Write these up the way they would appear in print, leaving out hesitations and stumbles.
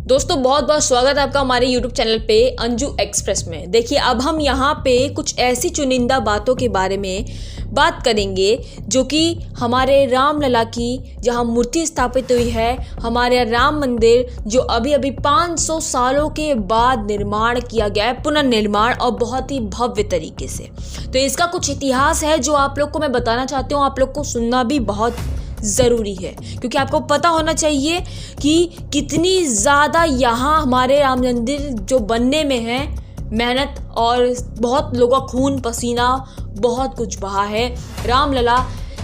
दोस्तों बहुत बहुत स्वागत है आपका हमारे YouTube चैनल पे अंजू एक्सप्रेस में। देखिए अब हम यहाँ पे कुछ ऐसी चुनिंदा बातों के बारे में बात करेंगे जो कि हमारे रामलला की जहाँ मूर्ति स्थापित हुई है, हमारे राम मंदिर जो अभी अभी 500 सालों के बाद निर्माण किया गया है, पुनर्निर्माण और बहुत ही भव्य तरीके से। तो इसका कुछ इतिहास है जो आप लोग को मैं बताना चाहती हूँ, आप लोग को सुनना भी बहुत ज़रूरी है क्योंकि आपको पता होना चाहिए कि कितनी ज़्यादा यहाँ हमारे राम मंदिर जो बनने में है मेहनत और बहुत लोगों का खून पसीना बहुत कुछ बहा है। रामलला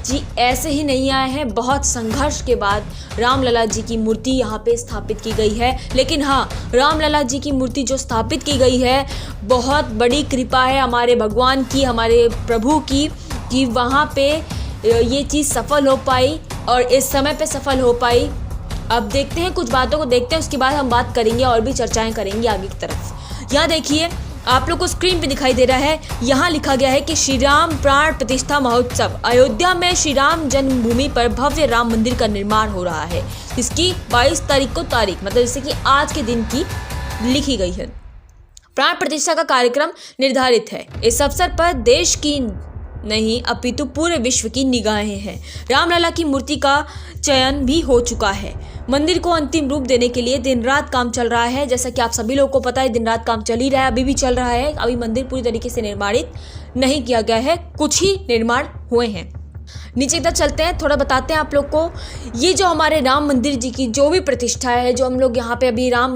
जी ऐसे ही नहीं आए हैं, बहुत संघर्ष के बाद रामलला जी की मूर्ति यहाँ पे स्थापित की गई है। लेकिन हाँ, रामलला जी की मूर्ति जो स्थापित की गई है बहुत बड़ी कृपा है हमारे भगवान की, हमारे प्रभु की, कि वहाँ पे ये चीज़ सफल हो पाई और इस समय पे सफल हो पाई। अब देखते हैं, कुछ बातों को देखते हैं, उसके बाद हम बात करेंगे और भी चर्चाएं करेंगे आगे की तरफ। यहाँ देखिए आप लोग को स्क्रीन पे दिखाई दे रहा है, यहाँ लिखा गया है कि श्री राम प्राण प्रतिष्ठा महोत्सव अयोध्या में श्री राम जन्मभूमि पर भव्य राम मंदिर का निर्माण हो रहा है। इसकी 22 तारीख को मतलब जैसे कि आज के दिन की लिखी गई है। प्राण प्रतिष्ठा का कार्यक्रम निर्धारित है। इस अवसर पर देश की नहीं अपितु पूरे विश्व की निगाहें हैं। रामलला की मूर्ति का चयन भी हो चुका है। मंदिर को अंतिम रूप देने के लिए दिन रात काम चल रहा है। जैसा कि आप सभी लोगों को पता है, दिन रात काम चल ही रहा है, अभी भी चल रहा है। अभी मंदिर पूरी तरीके से निर्माणित नहीं किया गया है, कुछ ही निर्माण हुए हैं। नीचे इधर चलते हैं, थोड़ा बताते हैं आप लोग को। ये जो हमारे राम मंदिर जी की जो भी प्रतिष्ठा है, जो हम लोग यहाँ पे अभी राम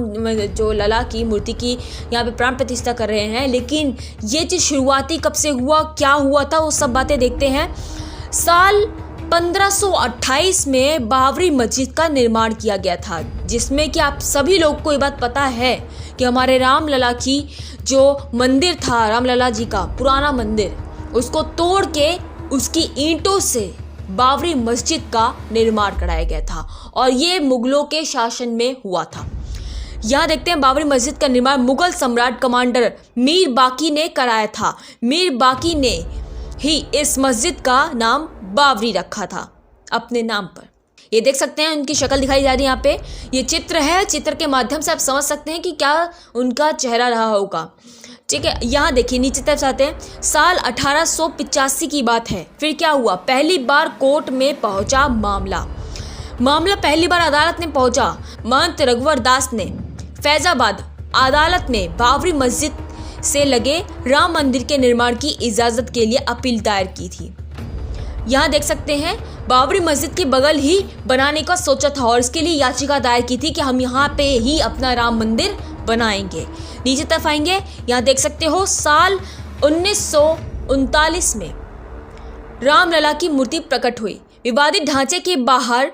जो लला की मूर्ति की यहाँ पे प्राण प्रतिष्ठा कर रहे हैं, लेकिन ये चीज़ शुरुआती कब से हुआ, क्या हुआ था, वो सब बातें देखते हैं। साल 1528 में बाबरी मस्जिद का निर्माण किया गया था, जिसमें कि आप सभी लोग को ये बात पता है कि हमारे रामलला की जो मंदिर था, रामलला जी का पुराना मंदिर, उसको तोड़ के उसकी ईंटों से बाबरी मस्जिद का निर्माण कराया गया था और ये मुगलों के शासन में हुआ था। यहाँ देखते हैं बाबरी मस्जिद का निर्माण मुगल सम्राट कमांडर मीर बाकी ने कराया था। मीर बाकी ने ही इस मस्जिद का नाम बाबरी रखा था अपने नाम पर। ये देख सकते हैं, उनकी शक्ल दिखाई जा रही है यहाँ पे। ये चित्र है, चित्र के माध्यम से आप समझ सकते हैं कि क्या उनका चेहरा रहा होगा। ठीक है, यहाँ देखिए नीचे तरफ आते हैं। साल 1885 की बात है। फिर क्या हुआ, पहली बार कोर्ट में पहुंचा मामला पहली बार अदालत में पहुंचा। महंत रघुवर दास ने फैजाबाद अदालत में बाबरी मस्जिद से लगे राम मंदिर के निर्माण की इजाज़त के लिए अपील दायर की थी। यहाँ देख सकते हैं, बाबरी मस्जिद के बगल ही बनाने का सोचा था और इसके लिए याचिका दायर की थी कि हम यहाँ पे ही अपना राम मंदिर बनाएंगे। नीचे तरफ आएंगे, यहाँ देख सकते हो साल 1939 में रामलला की मूर्ति प्रकट हुई। विवादित ढांचे के बाहर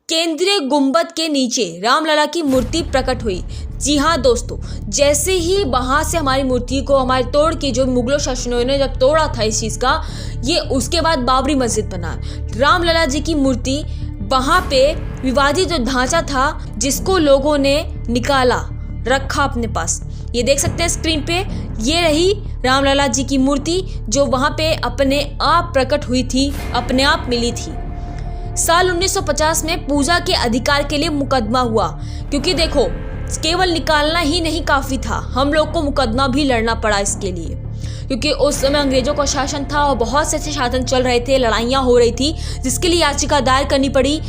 केंद्रीय गुंबद के नीचे रामलला की मूर्ति प्रकट हुई। जी हाँ दोस्तों, जैसे ही वहाँ से हमारी मूर्ति को हमारे तोड़ के जो मुगलों शासकों ने जब तोड़ा था इस चीज़ का, ये उसके बाद बाबरी मस्जिद बना। रामलला जी की मूर्ति वहाँ पे विवादित जो ढांचा था जिसको लोगों ने निकाला, रखा अपने पास। ये देख सकते हैं स्क्रीन पे, ये रही रामलला जी की मूर्ति जो वहाँ पे अपने आप प्रकट हुई थी, अपने आप मिली थी। साल 1950 में पूजा के अधिकार के लिए मुकदमा हुआ, क्योंकि देखो केवल निकालना ही नहीं काफ़ी था, हम लोग को मुकदमा भी लड़ना पड़ा इसके लिए, क्योंकि उस समय अंग्रेजों का शासन था और बहुत से ऐसे शासन चल रहे थे, लड़ाइयाँ हो रही थी, जिसके लिए याचिका दायर करनी पड़ी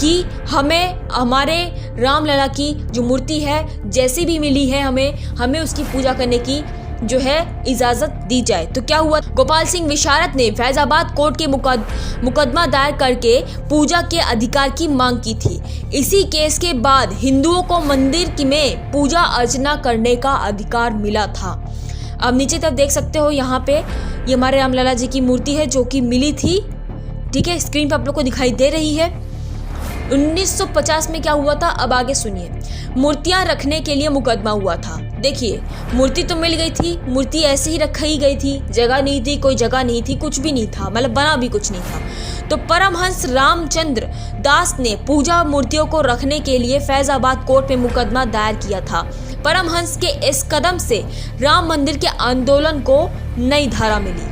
कि हमें हमारे रामलला की जो मूर्ति है जैसी भी मिली है हमें उसकी पूजा करने की जो है इजाज़त दी जाए। तो क्या हुआ, गोपाल सिंह विशारद ने फैजाबाद कोर्ट के मुकदमा दायर करके पूजा के अधिकार की मांग की थी। इसी केस के बाद हिंदुओं को मंदिर में पूजा अर्चना करने का अधिकार मिला था। अब नीचे तक देख सकते हो, यहाँ पे ये हमारे रामलला जी की मूर्ति है जो कि मिली थी। ठीक है, स्क्रीन पे आप लोग को दिखाई दे रही है। 1950 में क्या हुआ था, अब आगे सुनिए। मूर्तियां रखने के लिए मुकदमा हुआ था। देखिए मूर्ति तो मिल गई थी, मूर्ति ऐसे ही रखी गई थी, जगह नहीं थी, कोई जगह नहीं थी, कुछ भी नहीं था, मतलब बना भी कुछ नहीं था। तो परमहंस रामचंद्र दास ने पूजा मूर्तियों को रखने के लिए फैजाबाद कोर्ट में मुकदमा दायर किया था। परमहंस के इस कदम से राम मंदिर के आंदोलन को नई धारा मिली।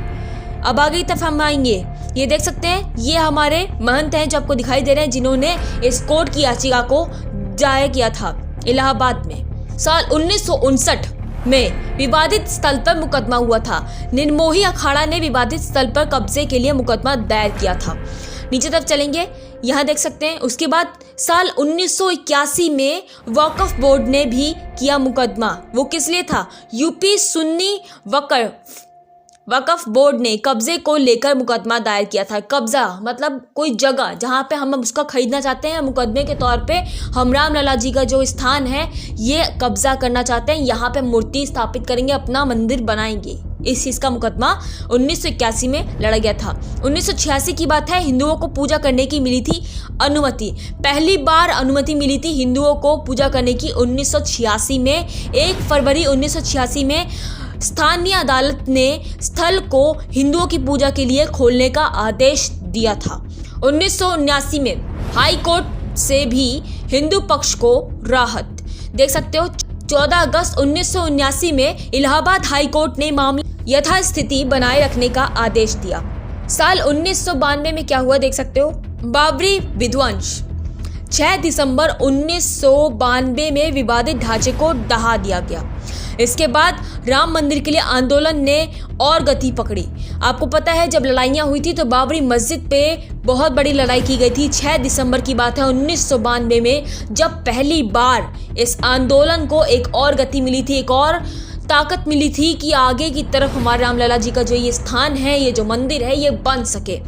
अब आगे की तरफ हम आएंगे, ये देख सकते हैं, ये हमारे महंत हैं जो आपको दिखाई दे रहे हैं, जिन्होंने इस कोर्ट की याचिका को दायर किया था। इलाहाबाद में साल 1959 में विवादित स्थल पर मुकदमा हुआ था। निर्मोही अखाड़ा ने विवादित स्थल पर कब्जे के लिए मुकदमा दायर किया था। नीचे तरफ चलेंगे, यहाँ देख सकते हैं। उसके बाद साल 1981 में वक्फ बोर्ड ने भी किया मुकदमा। वो किस लिए था? यूपी सुन्नी वक्फ बोर्ड ने कब्जे को लेकर मुकदमा दायर किया था। कब्जा मतलब कोई जगह जहाँ पे हम उसका खरीदना चाहते हैं, मुकदमे के तौर पे हम रामलला जी का जो स्थान है ये कब्जा करना चाहते हैं, यहाँ पे मूर्ति स्थापित करेंगे, अपना मंदिर बनाएंगे। इस चीज़ का मुकदमा 1981 में लड़ा गया था। 1986 की बात है, हिंदुओं को पूजा करने की मिली थी अनुमति। पहली बार अनुमति मिली थी हिंदुओं को पूजा करने की 1986 में। 1 फरवरी 1986 में स्थानीय अदालत ने स्थल को हिंदुओं की पूजा के लिए खोलने का आदेश दिया था। 1979 में हाई कोर्ट से भी हिंदू पक्ष को राहत। देख सकते हो 14 अगस्त 1979 में इलाहाबाद हाई कोर्ट ने मामले यथास्थिति बनाए रखने का आदेश दिया। साल 1992 में क्या हुआ देख सकते हो, बाबरी विध्वंस। 6 दिसंबर 1992 में विवादित ढांचे को ढहा दिया गया। इसके बाद राम मंदिर के लिए आंदोलन ने और गति पकड़ी। आपको पता है जब लड़ाइयाँ हुई थी तो बाबरी मस्जिद पे बहुत बड़ी लड़ाई की गई थी। 6 दिसंबर की बात है 1992 में, जब पहली बार इस आंदोलन को एक और गति मिली थी, एक और ताकत मिली थी कि आगे की तरफ हमारे रामलला जी का जो ये स्थान है, ये जो मंदिर है, ये बन सके।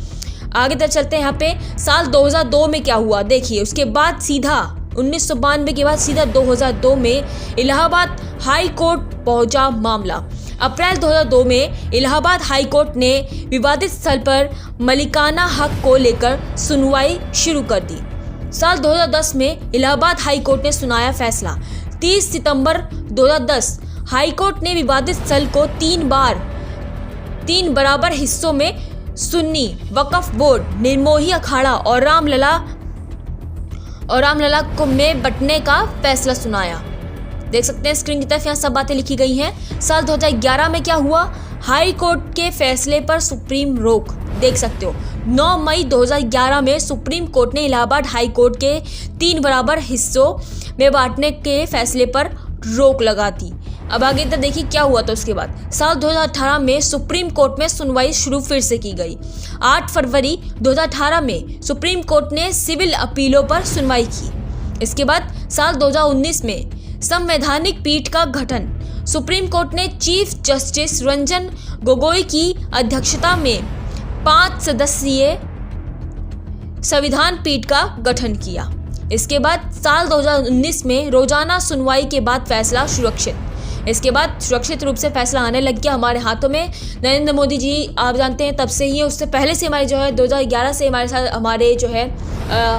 आगे तक चलते हैं। यहाँ पे साल 2002 में क्या हुआ देखिए। उसके बाद सीधा 1992 के बाद सीधा 2002 में इलाहाबाद हाई कोर्ट पहुंचा मामला। अप्रैल 2002 में इलाहाबाद हाई कोर्ट ने विवादित स्थल पर मलिकाना हक को लेकर सुनवाई शुरू कर दी। साल 2010 में इलाहाबाद हाई कोर्ट ने सुनाया फैसला। 30 सितंबर 2010 हाई कोर्ट ने विवादित स्थल को 3 बराबर हिस्सों में सुन्नी वक्फ बोर्ड, निर्मोही अखाड़ा और रामलला को में बंटने का फैसला सुनाया। देख सकते हैं स्क्रीन की तरफ, यहाँ सब बातें लिखी गई हैं। साल 2011 में क्या हुआ, हाई कोर्ट के फैसले पर सुप्रीम रोक। देख सकते हो 9 मई 2011 में सुप्रीम कोर्ट ने इलाहाबाद हाई कोर्ट के 3 बराबर हिस्सों में बांटने के फैसले पर रोक लगा दी। अब आगे तक देखिए क्या हुआ था। उसके बाद साल 2018 में सुप्रीम कोर्ट में सुनवाई शुरू फिर से की गई। 8 फरवरी 2018 में सुप्रीम कोर्ट ने सिविल अपीलों पर सुनवाई की। इसके बाद साल 2019 में संवैधानिक पीठ का गठन। सुप्रीम कोर्ट ने चीफ जस्टिस रंजन गोगोई की अध्यक्षता में 5 सदस्यीय संविधान पीठ का गठन किया। इसके बाद साल 2019 में रोजाना सुनवाई के बाद फैसला सुरक्षित। इसके बाद सुरक्षित रूप से फैसला आने लग गया हमारे हाथों में। नरेंद्र मोदी जी आप जानते हैं तब से ही, उससे पहले से हमारे जो है 2011 से हमारे साथ हमारे जो है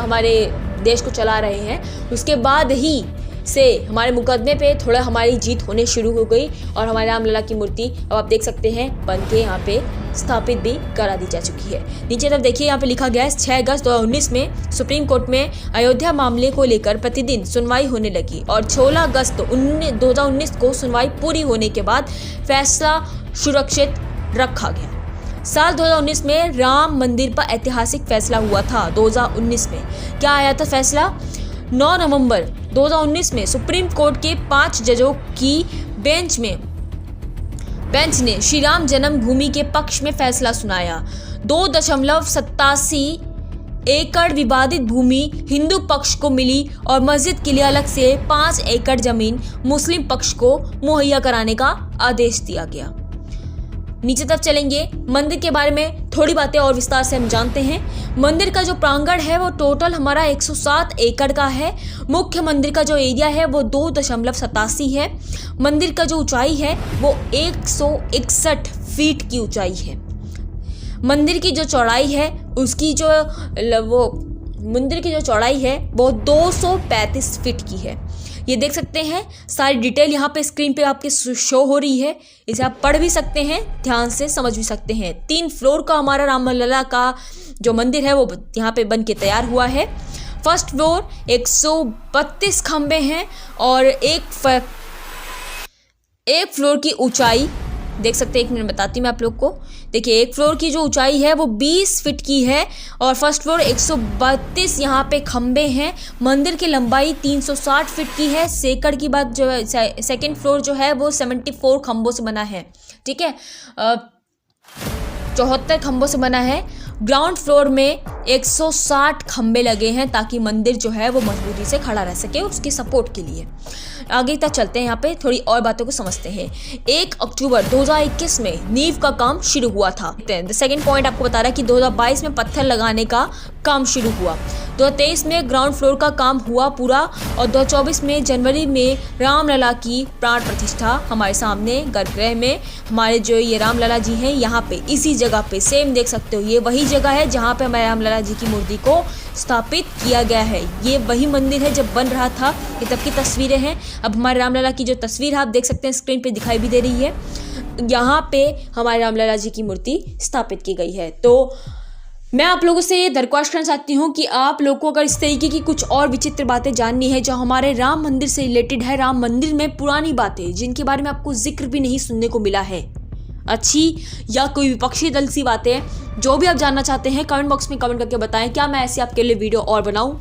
हमारे देश को चला रहे हैं। उसके बाद ही से हमारे मुकदमे पे थोड़ा हमारी जीत होने शुरू हो गई और हमारे रामलला की मूर्ति अब आप देख सकते हैं बन के यहाँ पे स्थापित भी करा दी जा चुकी है। नीचे तरफ देखिए यहाँ पे लिखा गया है 6 अगस्त 2019 में सुप्रीम कोर्ट में अयोध्या मामले को लेकर प्रतिदिन सुनवाई होने लगी और 16 अगस्त 2019 को सुनवाई पूरी होने के बाद फैसला सुरक्षित रखा गया। साल 2019 में राम मंदिर पर ऐतिहासिक फैसला हुआ था। 2019 में क्या आया था फैसला? 9 नवंबर 2019 में सुप्रीम कोर्ट के 5 जजों की बेंच ने श्री राम जन्मभूमि के पक्ष में फैसला सुनाया। 2.87 एकड़ विवादित भूमि हिंदू पक्ष को मिली और मस्जिद के लिए अलग से 5 एकड़ जमीन मुस्लिम पक्ष को मुहैया कराने का आदेश दिया गया। नीचे तरफ चलेंगे, मंदिर के बारे में थोड़ी बातें और विस्तार से हम जानते हैं। मंदिर का जो प्रांगण है वो टोटल हमारा 107 एकड़ का है। मुख्य मंदिर का जो एरिया है वो 2.87 है। मंदिर का जो ऊंचाई है वो 161 फीट की ऊंचाई है। मंदिर की जो चौड़ाई है वो 235 फीट की है। ये देख सकते हैं सारी डिटेल यहाँ पे स्क्रीन पे आपके शो हो रही है। इसे आप पढ़ भी सकते हैं, ध्यान से समझ भी सकते हैं। 3 फ्लोर का हमारा रामलला का जो मंदिर है वो यहाँ पे बन के तैयार हुआ है। फर्स्ट फ्लोर 132 खंबे हैं और एक फ्लोर की ऊंचाई देख सकते हैं। 1 मिनट बताती हूँ मैं आप लोग को। देखिए एक फ्लोर की जो ऊंचाई है वो 20 फीट की है और फर्स्ट फ्लोर 132 यहाँ पे खंबे हैं। मंदिर की लंबाई 360 फीट की है। सेकड़ की बात जो है, सेकंड फ्लोर जो है वो 74 खंबों से बना है, ठीक है, 74 खंबों से बना है। ग्राउंड फ्लोर में 160 खंबे लगे हैं ताकि मंदिर जो है वो मजबूती से खड़ा रह सके उसके सपोर्ट के लिए। आगे तक चलते हैं, यहाँ पे थोड़ी और बातों को समझते हैं। 1 अक्टूबर 2021 में नींव का काम शुरू हुआ था। सेकंड पॉइंट आपको बता रहा है कि 2022 में पत्थर लगाने का काम शुरू हुआ। 2023 में ग्राउंड फ्लोर का काम हुआ पूरा और 2024 में जनवरी में रामलला की प्राण प्रतिष्ठा हमारे सामने गर्भगृह में हमारे जो ये रामलला जी हैं यहाँ पे इसी जगह पे सेम देख सकते हो। ये वही जगह है जहाँ पे हमारे रामलला जी की मूर्ति को स्थापित किया गया है। ये वही मंदिर है जब बन रहा था। ये तब की तस्वीरें हैं। अब हमारे रामलला की जो तस्वीर है आप देख सकते हैं स्क्रीन पे दिखाई भी दे रही है। यहाँ पे हमारे रामलला जी की मूर्ति स्थापित की गई है। तो मैं आप लोगों से ये दरख्वास्त करना चाहती हूँ कि आप लोगों को अगर इस तरीके की कुछ और विचित्र बातें जाननी है जो हमारे राम मंदिर से रिलेटेड है, राम मंदिर में पुरानी बातें जिनके बारे में आपको जिक्र भी नहीं सुनने को मिला है, अच्छी या कोई विपक्षी दल सी बातें, जो भी आप जानना चाहते हैं कमेंट बॉक्स में कमेंट करके बताएं। क्या मैं ऐसी आपके लिए वीडियो और बनाऊं?